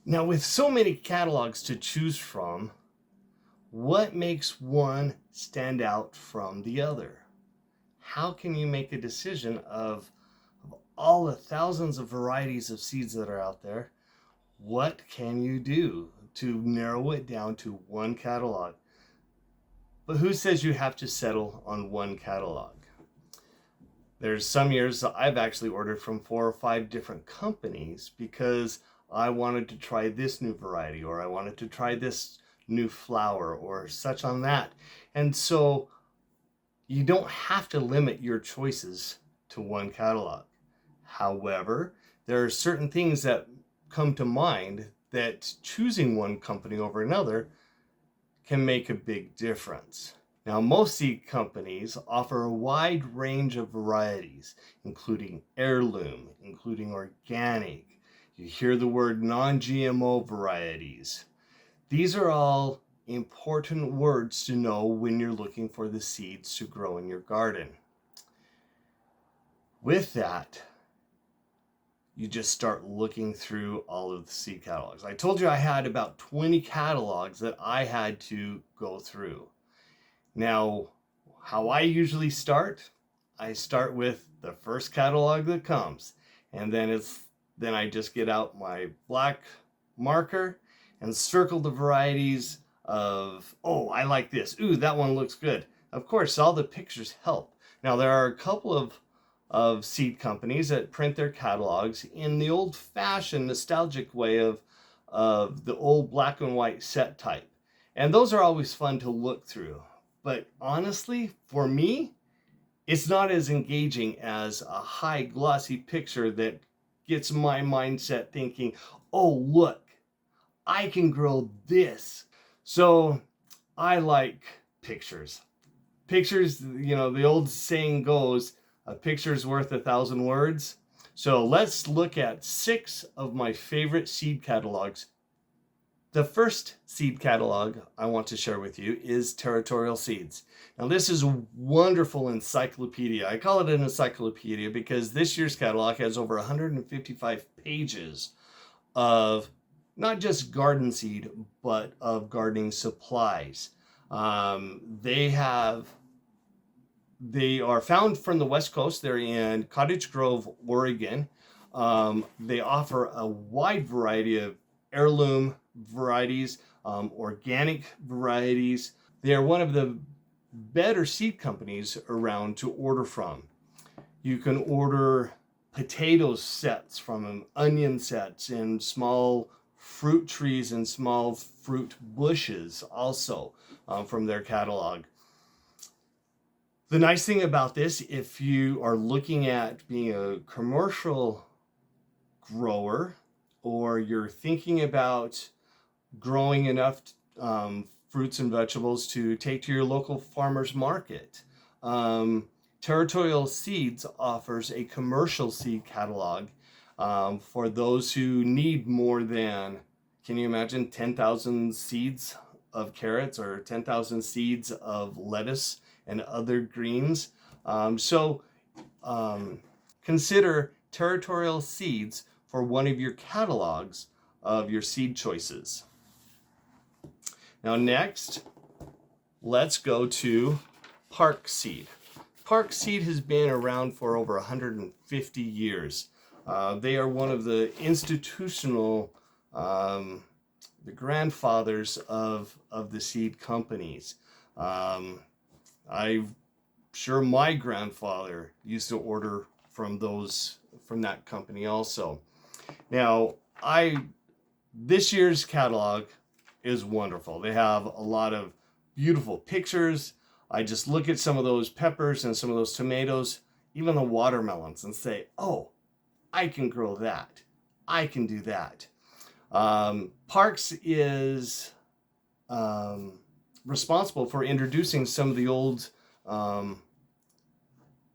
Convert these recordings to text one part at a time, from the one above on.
Now, with so many catalogs to choose from, what makes one stand out from the other? How can you make a decision of all the thousands of varieties of seeds that are out there? What can you do to narrow it down to one catalog? But who says you have to settle on one catalog? There's some years I've actually ordered from 4 or 5 different companies because I wanted to try this new variety, or I wanted to try this new flower, or such on that. And so you don't have to limit your choices to one catalog. However, there are certain things that come to mind that choosing one company over another can make a big difference. Now, most seed companies offer a wide range of varieties, including heirloom, including organic. You hear the word non-GMO varieties. These are all important words to know when you're looking for the seeds to grow in your garden. With that, you just start looking through all of the seed catalogs. I told you I had about 20 catalogs that I had to go through. Now, how I usually start, I start with the first catalog that comes, and then I just get out my black marker and circle the varieties of, oh, I like this. Ooh, that one looks good. Of course, all the pictures help. Now, there are a couple of seed companies that print their catalogs in the old-fashioned nostalgic way of the old black and white set type. And those are always fun to look through. But honestly, for me, it's not as engaging as a high glossy picture that gets my mindset thinking, oh, look, I can grow this. So I like pictures. Pictures, the old saying goes, a picture's worth 1,000 words. So let's look at 6 of my favorite seed catalogs. The first seed catalog I want to share with you is Territorial Seeds. Now, this is a wonderful encyclopedia. I call it an encyclopedia because this year's catalog has over 155 pages of not just garden seed, but of gardening supplies. They are found from the West Coast. They're in Cottage Grove, Oregon. They offer a wide variety of heirloom varieties, organic varieties. They are one of the better seed companies around to order from. You can order potato sets from them, onion sets, and small fruit trees and small fruit bushes also from their catalog. The nice thing about this, if you are looking at being a commercial grower, or you're thinking about growing enough fruits and vegetables to take to your local farmer's market, Territorial Seeds offers a commercial seed catalog for those who need more than, can you imagine, 10,000 seeds of carrots or 10,000 seeds of lettuce and other greens. Consider Territorial Seeds for one of your catalogs of your seed choices. Now, next, let's go to Park Seed. Park Seed has been around for over 150 years. They are one of the institutional, the grandfathers of the seed companies. I'm sure my grandfather used to order from that company also. Now, this year's catalog is wonderful. They have a lot of beautiful pictures. I just look at some of those peppers and some of those tomatoes, even the watermelons, and say, oh, I can grow that. I can do that. Parks is responsible for introducing some of the old, or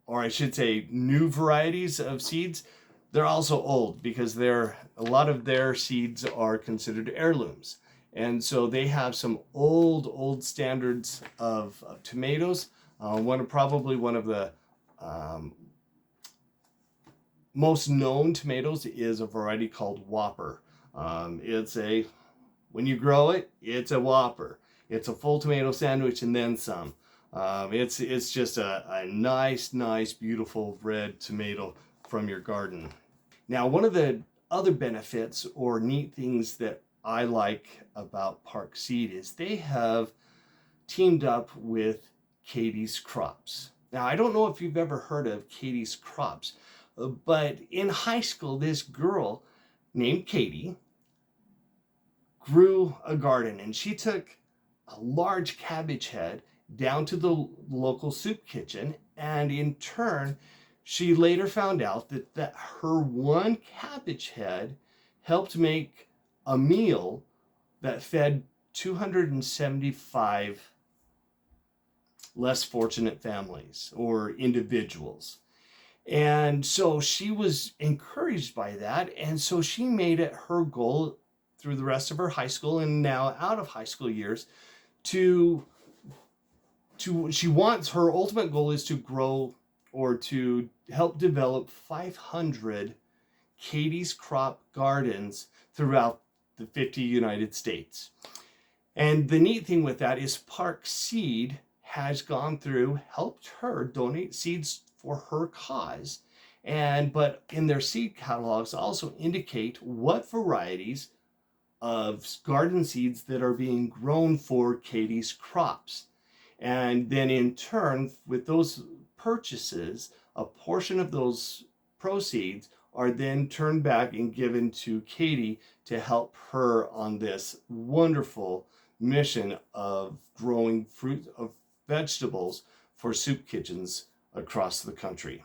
I should say new varieties of seeds. They're also old because a lot of their seeds are considered heirlooms. And so they have some old standards of tomatoes. Probably one of the most known tomatoes is a variety called Whopper. When you grow it, it's a Whopper. It's a full tomato sandwich and then some. It's just a nice, beautiful red tomato from your garden. Now, one of the other benefits or neat things that I like about Park Seed is they have teamed up with Katie's Crops. Now, I don't know if you've ever heard of Katie's Crops, but in high school, this girl named Katie grew a garden, and she took a large cabbage head down to the local soup kitchen, and in turn, she later found out that her one cabbage head helped make a meal that fed 275 less fortunate families or individuals. And so she was encouraged by that. And so she made it her goal through the rest of her high school and now out of high school years her ultimate goal is to grow or to help develop 500 Katie's Crop gardens throughout the 50 United States. And the neat thing with that is Park Seed has gone through, helped her donate seeds for her cause. But in their seed catalogs also indicate what varieties of garden seeds that are being grown for Katie's Crops. And then in turn, with those purchases, a portion of those proceeds are then turned back and given to Katie to help her on this wonderful mission of growing fruit of vegetables for soup kitchens across the country.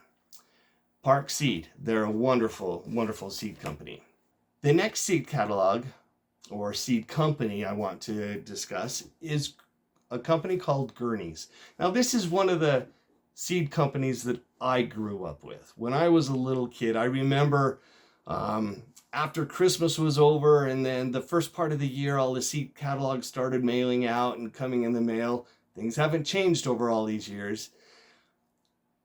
Park Seed, they're a wonderful, wonderful seed company. The next seed catalog or seed company I want to discuss is a company called Gurney's. Now, this is one of the seed companies that I grew up with. When I was a little kid, I remember after Christmas was over and then the first part of the year, all the seed catalogs started mailing out and coming in the mail. Things haven't changed over all these years.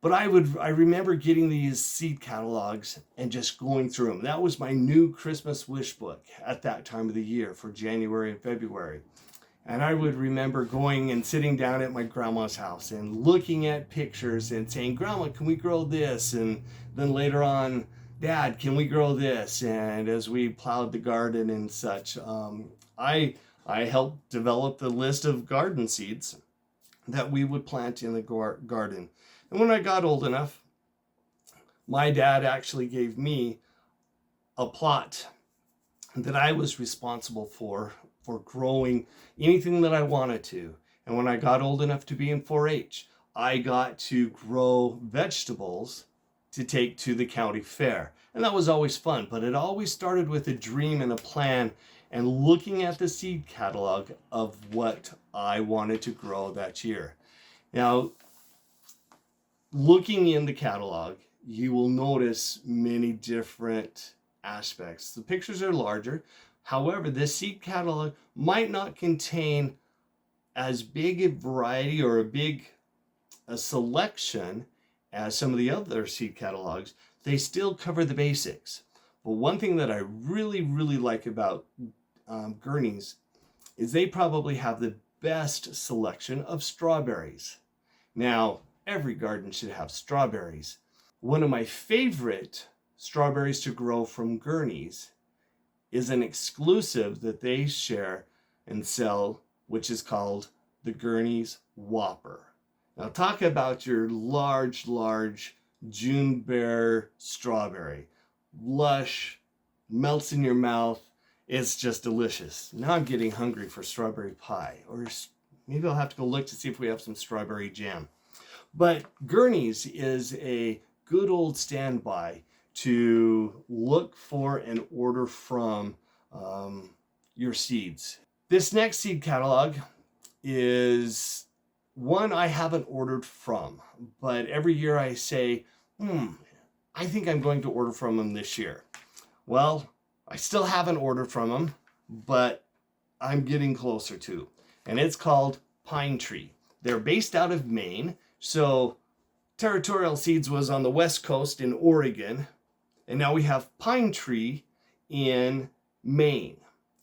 But I remember getting these seed catalogs and just going through them. That was my new Christmas wish book at that time of the year for January and February. And I would remember going and sitting down at my grandma's house and looking at pictures and saying, Grandma, can we grow this? And then later on, Dad, can we grow this? And as we plowed the garden and such, I helped develop the list of garden seeds that we would plant in the garden. And when I got old enough, my dad actually gave me a plot that I was responsible for growing anything that I wanted to. And when I got old enough to be in 4-H, I got to grow vegetables to take to the county fair. And that was always fun, but it always started with a dream and a plan and looking at the seed catalog of what I wanted to grow that year. Now, looking in the catalog, you will notice many different aspects. The pictures are larger. However, this seed catalog might not contain as big a variety or a selection as some of the other seed catalogs. They still cover the basics. But one thing that I really like about Gurney's is they probably have the best selection of strawberries. Now, every garden should have strawberries. One of my favorite strawberries to grow from Gurney's is an exclusive that they share and sell, which is called the Gurney's Whopper. Now talk about your large June bear strawberry. Lush, melts in your mouth. It's just delicious. Now I'm getting hungry for strawberry pie, or maybe I'll have to go look to see if we have some strawberry jam. But Gurney's is a good old standby to look for and order from your seeds. This next seed catalog is one I haven't ordered from, but every year I say, I think I'm going to order from them this year. Well, I still haven't ordered from them, but I'm getting closer to. And it's called Pine Tree. They're based out of Maine. So Territorial Seeds was on the West Coast in Oregon. And now we have Pine Tree in Maine.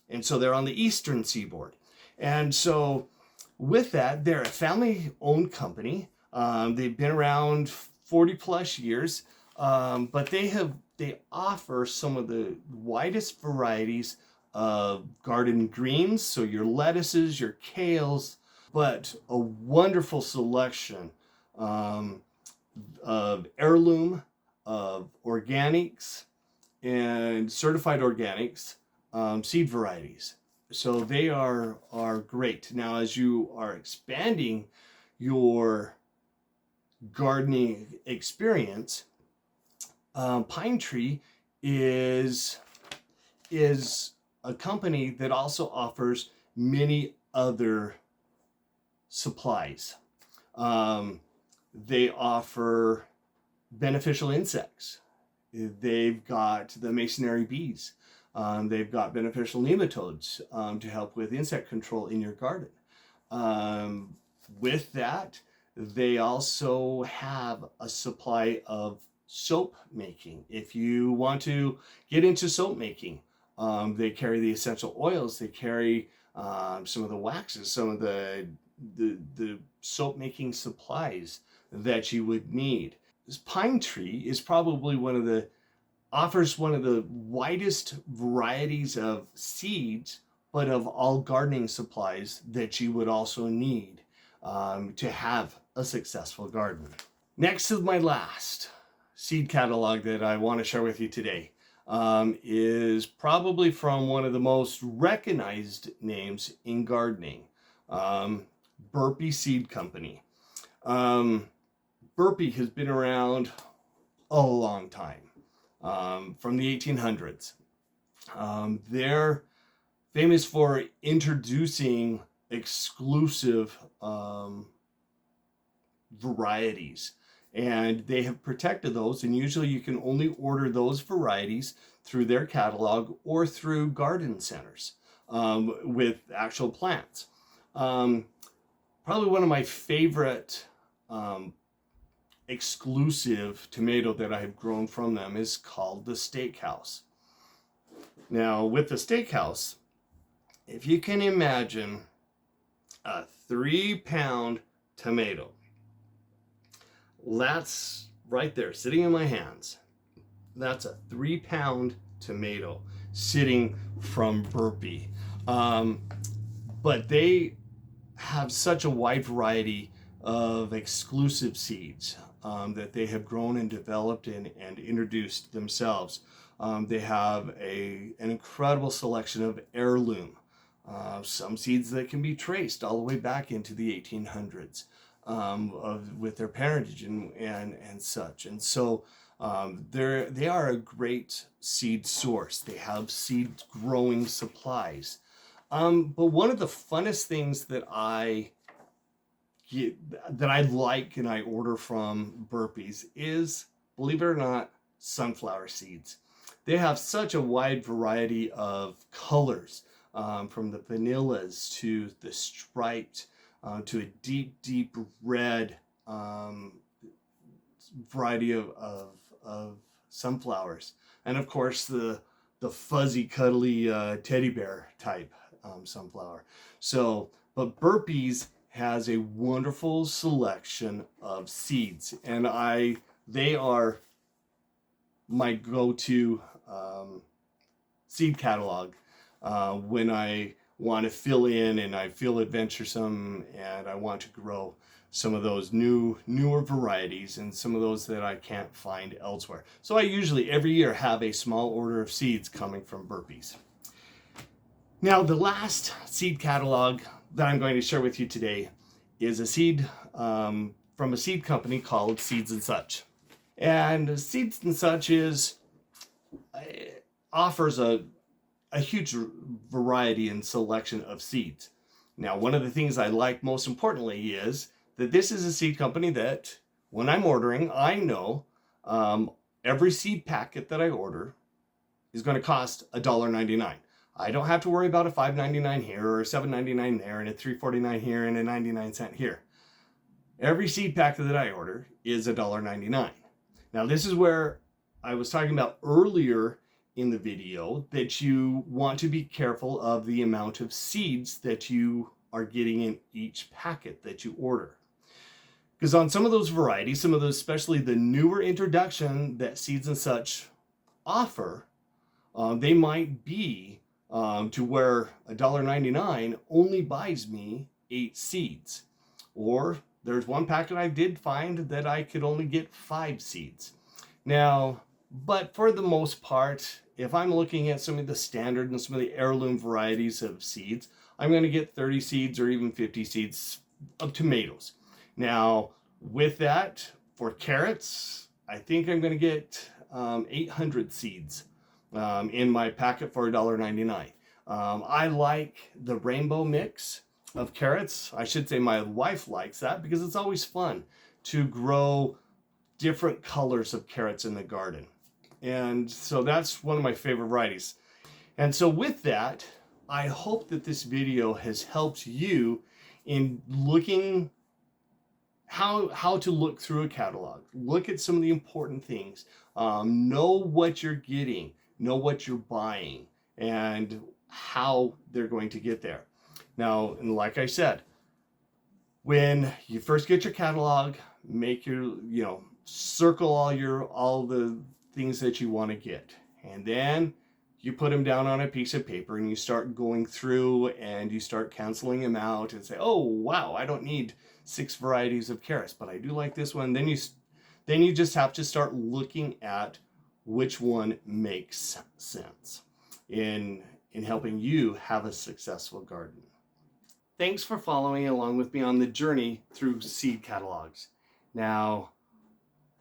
And so they're on the eastern seaboard. And so with that, they're a family-owned company. They've been around 40 plus years, but they offer some of the widest varieties of garden greens, so your lettuces, your kales, but a wonderful selection of heirloom, of organics, and certified organics seed varieties. So they are great. Now, as you are expanding your gardening experience, Pine Tree is a company that also offers many other supplies. They offer beneficial insects. They've got the masonry bees. They've got beneficial nematodes to help with insect control in your garden. With that, they also have a supply of soap making. If you want to get into soap making, they carry the essential oils. They carry some of the waxes, some of the soap making supplies that you would need. This Pine Tree is probably offers one of the widest varieties of seeds, but of all gardening supplies that you would also need to have a successful garden. Next is my last seed catalog that I want to share with you today. Is probably from one of the most recognized names in gardening, Burpee Seed Company. Burpee has been around a long time, from the 1800s. They're famous for introducing exclusive varieties, and they have protected those, and usually you can only order those varieties through their catalog or through garden centers with actual plants. Probably one of my favorite exclusive tomato that I have grown from them is called the Steakhouse. Now, with the Steakhouse, if you can imagine a 3-pound tomato, that's right there sitting in my hands. That's a 3-pound tomato sitting from Burpee. But they have such a wide variety of exclusive seeds that they have grown and developed and introduced themselves. They have an incredible selection of heirloom, some seeds that can be traced all the way back into the 1800s with their parentage and such. And so they are a great seed source. They have seed growing supplies. But one of the funnest things that I like and I order from Burpees is, believe it or not, sunflower seeds. They have such a wide variety of colors, from the vanillas to the striped, to a deep red variety of sunflowers, and of course the fuzzy, cuddly teddy bear type sunflower. So, but Burpees has a wonderful selection of seeds, and they are my go-to seed catalog when I want to fill in and I feel adventuresome and I want to grow some of those newer varieties and some of those that I can't find elsewhere. So I usually every year have a small order of seeds coming from Burpees. Now, the last seed catalog that I'm going to share with you today is a seed from a seed company called Seeds and Such. And Seeds and Such offers a huge variety and selection of seeds. Now, one of the things I like most importantly is that this is a seed company that when I'm ordering, I know every seed packet that I order is going to cost $1.99. I don't have to worry about a $5.99 here or a $7.99 there and a $3.49 here and a 99-cent here. Every seed packet that I order is $1.99. Now, this is where I was talking about earlier in the video that you want to be careful of the amount of seeds that you are getting in each packet that you order. Because on some of those varieties, some of those, especially the newer introduction that Seeds and Such offer, they might be to where $1.99 only buys me 8 seeds. Or there's one packet I did find that I could only get 5 seeds. Now, but for the most part, if I'm looking at some of the standard and some of the heirloom varieties of seeds, I'm going to get 30 seeds or even 50 seeds of tomatoes. Now, with that, for carrots, I think I'm going to get 800 seeds in my packet for $1.99. I like the rainbow mix of carrots. I should say my wife likes that because it's always fun to grow different colors of carrots in the garden. And so that's one of my favorite varieties. And so with that, I hope that this video has helped you in looking how to look through a catalog. Look at some of the important things. Know what you're getting, know what you're buying, and how they're going to get there. Now, and like I said, when you first get your catalog, make your, circle all the things that you want to get. And then you put them down on a piece of paper and you start going through and you start canceling them out and say, oh, wow, I don't need 6 varieties of carrots, but I do like this one. Then you just have to start looking at which one makes sense in helping you have a successful garden. Thanks for following along with me on the journey through seed catalogs. Now,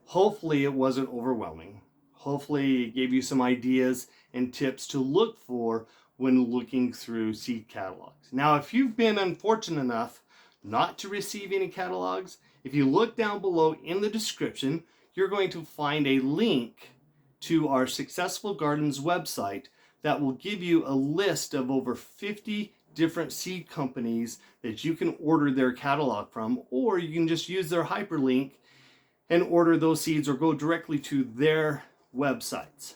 hopefully it wasn't overwhelming. Hopefully it gave you some ideas and tips to look for when looking through seed catalogs. Now, if you've been unfortunate enough not to receive any catalogs, if you look down below in the description, you're going to find a link to our Successful Gardens website that will give you a list of over 50 different seed companies that you can order their catalog from, or you can just use their hyperlink and order those seeds or go directly to their websites.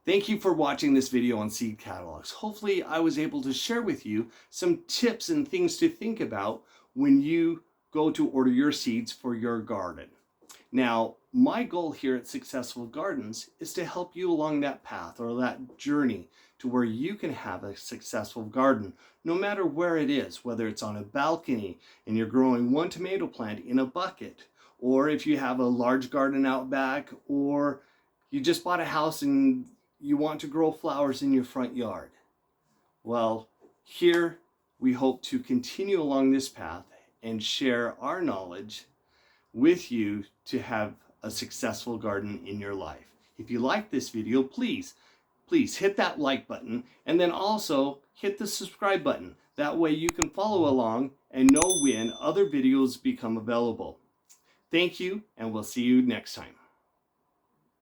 Thank you for watching this video on seed catalogs. Hopefully I was able to share with you some tips and things to think about when you go to order your seeds for your garden. Now, my goal here at Successful Gardens is to help you along that path or that journey to where you can have a successful garden, no matter where it is, whether it's on a balcony and you're growing one tomato plant in a bucket, or if you have a large garden out back, or you just bought a house and you want to grow flowers in your front yard. Well, here we hope to continue along this path and share our knowledge with you to have a successful garden in your life. If you like this video, please hit that like button and then also hit the subscribe button. That way you can follow along and know when other videos become available. Thank you, and we'll see you next time.